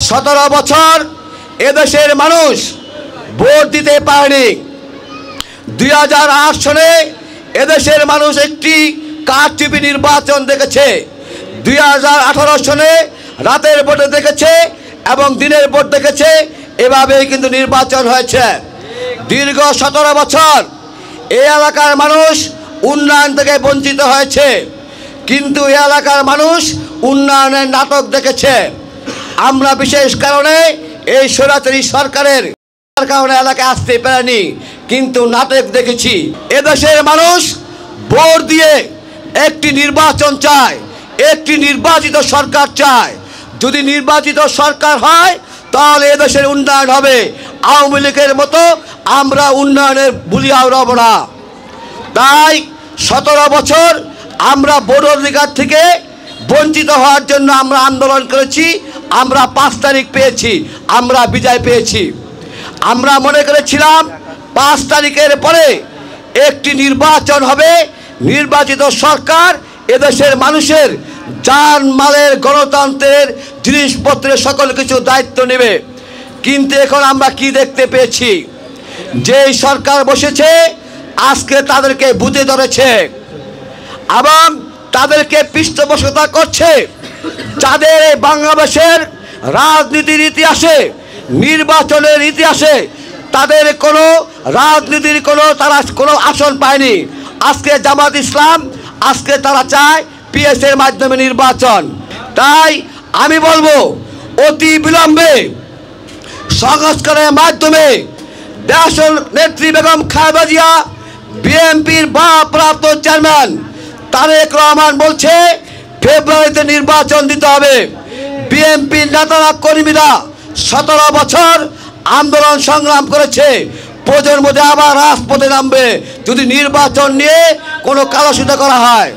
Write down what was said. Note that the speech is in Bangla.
17 বছর এদেশের মানুষ ভোট দিতে পারেনি। 2008 সনে এদেশের মানুষ একটি কারচুপি নির্বাচন দেখেছে। 2018 সনে রাতের ভোটে দেখেছে এবং দিনের ভোট দেখেছে। এভাবেই কিন্তু নির্বাচন হয়েছে। দীর্ঘ 17 বছর এই এলাকার মানুষ উন্নয়ন থেকে বঞ্চিত হয়েছে, কিন্তু এই এলাকার মানুষ উন্নয়নের নাটক দেখেছে। আমরা বিশেষ কারণে এই স্বৈরাচারী সরকারের কারণে এলাকায় আসতে পারেনি, কিন্তু নাটক দেখেছি। এদেশের মানুষ ভোট দিয়ে একটি নির্বাচন চায়, একটি নির্বাচিত সরকার চায়। যদি নির্বাচিত সরকার হয় তাহলে এদেশের উন্নয়ন হবে। আওয়ামী লীগের মতো আমরা উন্নয়নের বুলিয়াও রব না। তাই 17 বছর আমরা ভোট অধিকার থেকে বঞ্চিত হওয়ার জন্য আমরা আন্দোলন করেছি। আমরা 5 তারিখ পেয়েছি, আমরা বিজয় পেয়েছি। আমরা মনে করেছিলাম 5 তারিখের পরে একটি নির্বাচন হবে, নির্বাচিত সরকার এদেশের মানুষের জানমালের গণতন্ত্রের জিনিসপত্রের সকল কিছু দায়িত্ব নেবে। কিন্তু এখন আমরা কি দেখতে পেয়েছি? যেই সরকার বসেছে আজকে তাদেরকে বুঝে ধরেছে এবং তাদেরকে পৃষ্ঠপোষকতা করছে। যাদের এই বাংলাদেশের রাজনীতির ইতিহাসে, নির্বাচনের ইতিহাসে তাদের কোনো রাজনীতির তারা কোনো আসন পায়নি। আজকে জামাত ইসলাম, আজকে তারা চায় পিএসের মাধ্যমে নির্বাচন। তাই আমি বলবো অতি বিলম্বে সংস্কারের মাধ্যমে দেশের নেত্রী বেগম খালেদা জিয়া, বিএনপির ভারপ্রাপ্ত চেয়ারম্যান তারেক রহমান বলছে ফেব্রুয়ারিতে নির্বাচন দিতে হবে। বিএনপির নেতারা কর্মীরা 17 বছর আন্দোলন সংগ্রাম করেছে, প্রজন্ম আবার রাজপথে নামবে যদি নির্বাচন নিয়ে কোনো কালসিদ্ধ করা হয়।